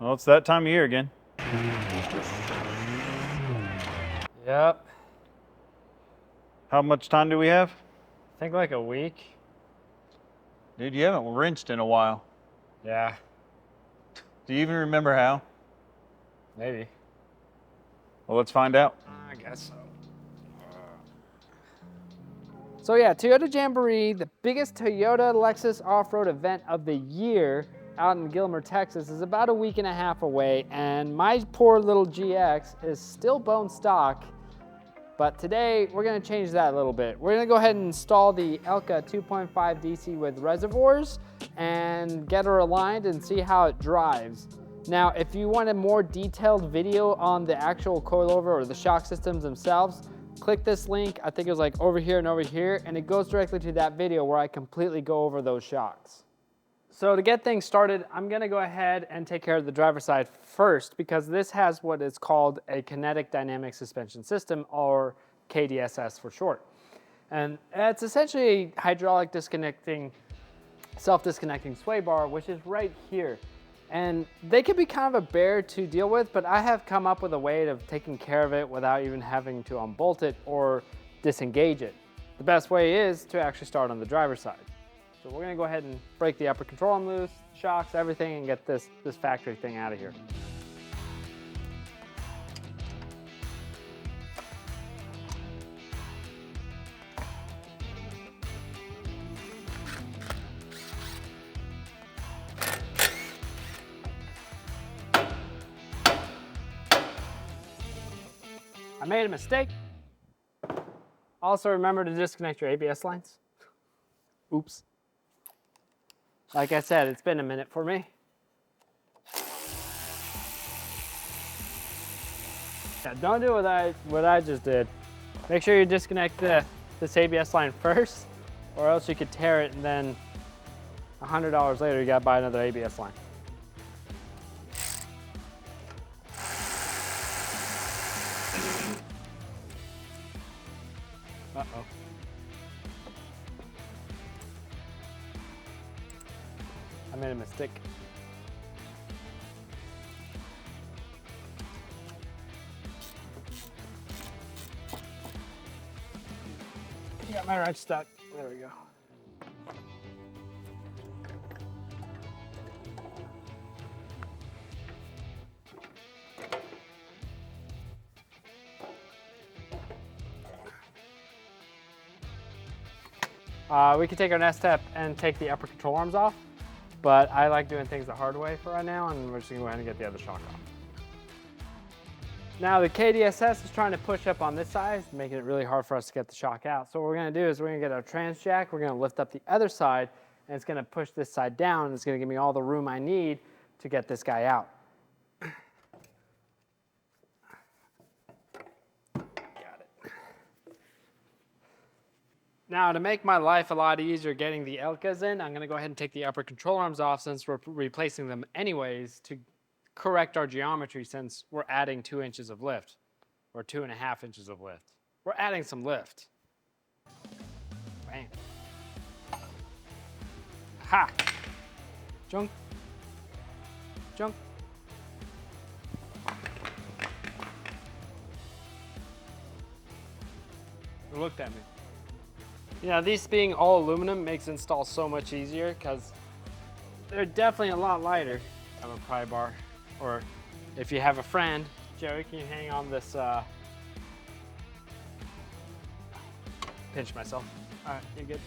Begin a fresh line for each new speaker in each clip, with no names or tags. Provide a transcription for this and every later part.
Well, it's that time of year again.
Yep.
How much time do we have?
I think like a week.
Dude, you haven't wrenched in a while.
Yeah,
Do you even remember how?
maybe.
Well, let's find out.
I guess so. So yeah, Toyota Jamboree, the biggest Toyota Lexus off-road event of the year out in Gilmer, Texas, is about a week and a half away, and my poor little GX is still bone stock, but today we're gonna change that a little bit. We're gonna go ahead and install the Elka 2.5 DC with reservoirs and get her aligned and see how it drives. Now, if you want a more detailed video on the actual coilover or the shock systems themselves, click this link. I think it was like over here and over here, and it goes directly to that video where I completely go over those shocks. So to get things started, I'm gonna go ahead and take care of the driver's side first, because this has what is called a kinetic dynamic suspension system, or KDSS for short. And it's essentially a hydraulic disconnecting, self-disconnecting sway bar, which is right here. And they can be kind of a bear to deal with, but I have come up with a way of taking care of it without even having to unbolt it or disengage it. The best way is to actually start on the driver's side. So we're gonna go ahead and break the upper control arm loose, shocks, everything, and get this factory thing out of here. I made a mistake. Also remember to disconnect your ABS lines. Oops. Like I said, it's been a minute for me. Yeah, don't do what I just did. Make sure you disconnect this ABS line first, or else you could tear it and then $100 later you gotta buy another ABS line. Uh-oh. I made a mistake. Got my right stuck. There we go. We could take our next step and take the upper control arms off, but I like doing things the hard way for right now, and we're just gonna go ahead and get the other shock off. Now the KDSS is trying to push up on this side, making it really hard for us to get the shock out. So what we're gonna do is we're gonna get our trans jack, we're gonna lift up the other side, and it's gonna push this side down, and it's gonna give me all the room I need to get this guy out. Now, to make my life a lot easier getting the Elkas in, I'm gonna go ahead and take the upper control arms off, since we're replacing them anyways, to correct our geometry, since we're adding 2 inches of lift, or 2.5 inches of lift. We're adding some lift. Bam. Ha! Junk. Junk. It looked at me. You know, these being all aluminum makes install so much easier, because they're definitely a lot lighter. I have a pry bar, or if you have a friend, Joey, can you hang on this, pinch myself. All right, you're good.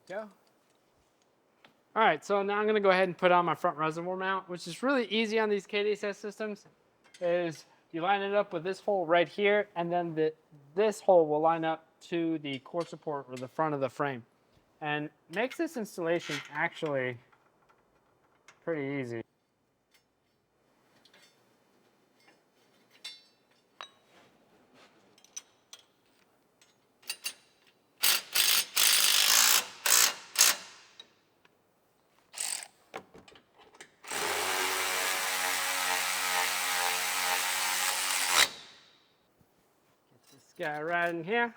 Go. All right, so now I'm gonna go ahead and put on my front reservoir mount, which is really easy on these KDSS systems. Is you line it up with this hole right here, and then this hole will line up to the core support or the front of the frame, and makes this installation actually pretty easy. Get it right in here.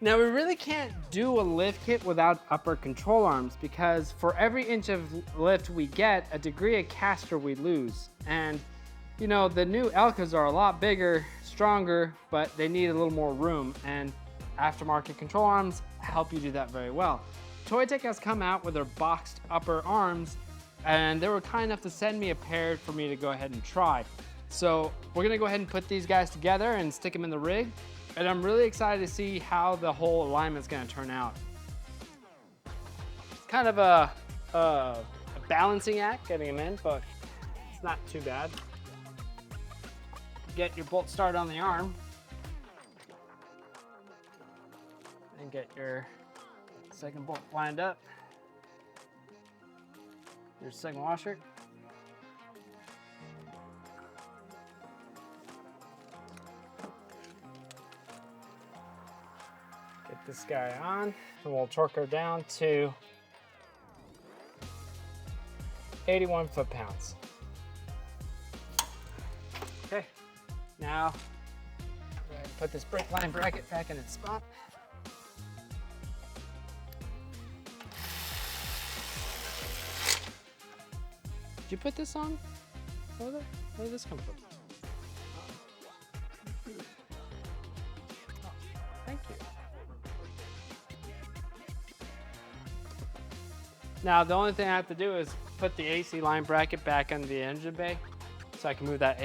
Now we really can't do a lift kit without upper control arms because for every inch of lift we get, a degree of caster we lose. And you know, the new Elkas are a lot bigger, stronger, but they need a little more room, and aftermarket control arms help you do that very well. Toyotech has come out with their boxed upper arms, and they were kind enough to send me a pair for me to go ahead and try. So we're gonna go ahead and put these guys together and stick them in the rig. And I'm really excited to see how the whole alignment's gonna turn out. It's kind of a balancing act getting them in, but it's not too bad. Get your bolt started on the arm. And get your second bolt lined up. Your second washer. Get this guy on, and we'll torque her down to 81 foot-pounds. Okay, now go ahead and put this brake line bracket back in its spot. Did you put this on? Where did this come from? Oh, thank you. Now the only thing I have to do is put the AC line bracket back in the engine bay so I can move that.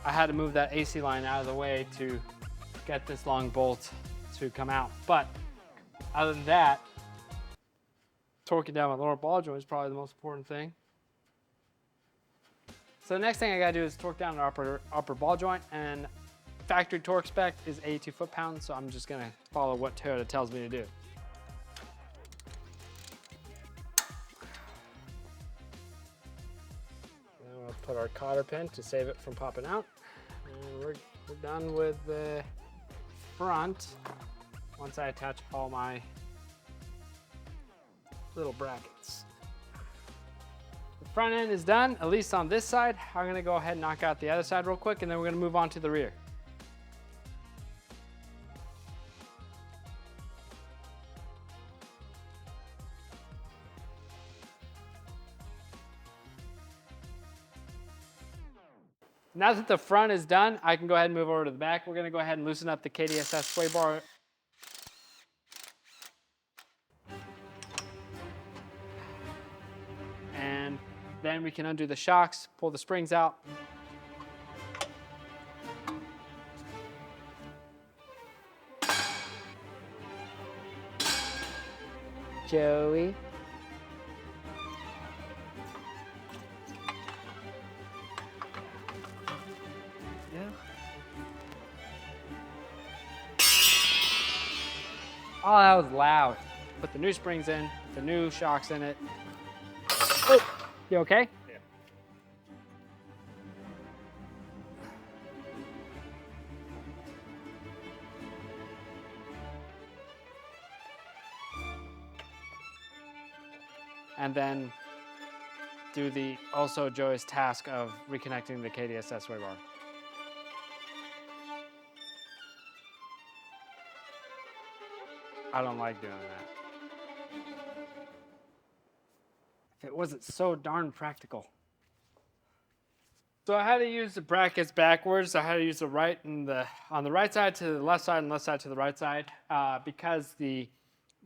I had to move that AC line out of the way to get this long bolt to come out. But other than that, torquing down my lower ball joint is probably the most important thing. So the next thing I gotta do is torque down the upper ball joint, and factory torque spec is 82 foot-pounds, so I'm just gonna follow what Toyota tells me to do. Then we'll put our cotter pin to save it from popping out. And we're done with the front once I attach all my little brackets. Front end is done, at least on this side. I'm gonna go ahead and knock out the other side real quick, and then we're gonna move on to the rear. Now that the front is done, I can go ahead and move over to the back. We're gonna go ahead and loosen up the KDSS sway bar. And then we can undo the shocks, pull the springs out. Joey. Yeah. Oh, that was loud. Put the new springs in, the new shocks in it. Oh, you okay?
Yeah.
And then do also Joey's task of reconnecting the KDSS sway bar. I don't like doing that. If it wasn't so darn practical. So I had to use the brackets backwards. I had to use the right and on the right side to the left side and left side to the right side because the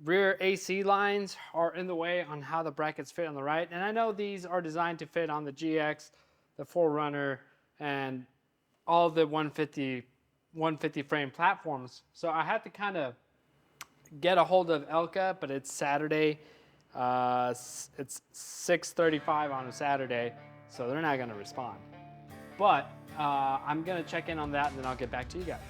rear AC lines are in the way on how the brackets fit on the right. And I know these are designed to fit on the GX, the 4Runner, and all the 150 frame platforms. So I had to kind of get a hold of Elka, but it's Saturday. It's 6:35 on a Saturday, so they're not gonna respond. But I'm gonna check in on that and then I'll get back to you guys.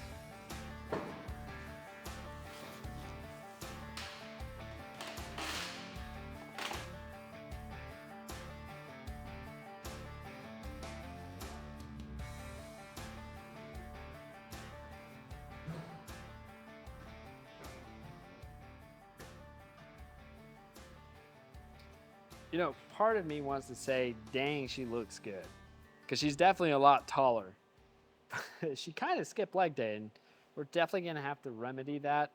You know, part of me wants to say, dang, she looks good. Because she's definitely a lot taller. She kind of skipped leg day, and we're definitely going to have to remedy that.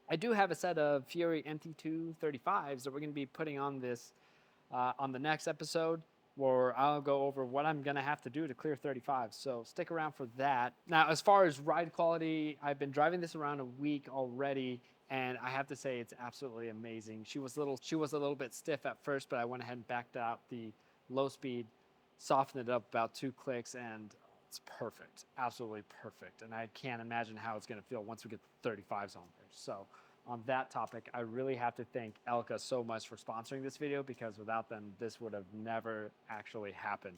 I do have a set of Fury MT235s that we're going to be putting on this on the next episode, where I'll go over what I'm going to have to do to clear 35. So stick around for that. Now, as far as ride quality, I've been driving this around a week already, and I have to say it's absolutely amazing. She was a little bit stiff at first, but I went ahead and backed out the low speed, softened it up about 2 clicks, and it's perfect, absolutely perfect. And I can't imagine how it's going to feel once we get the 35s on there. So on that topic, I really have to thank Elka so much for sponsoring this video, because without them, this would have never actually happened.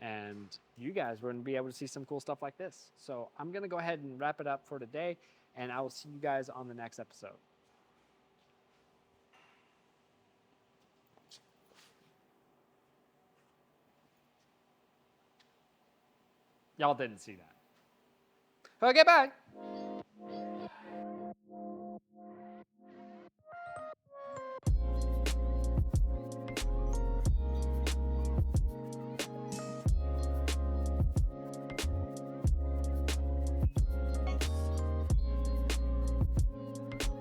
And you guys wouldn't be able to see some cool stuff like this. So I'm going to go ahead and wrap it up for today, and I will see you guys on the next episode. Y'all didn't see that. Okay, bye.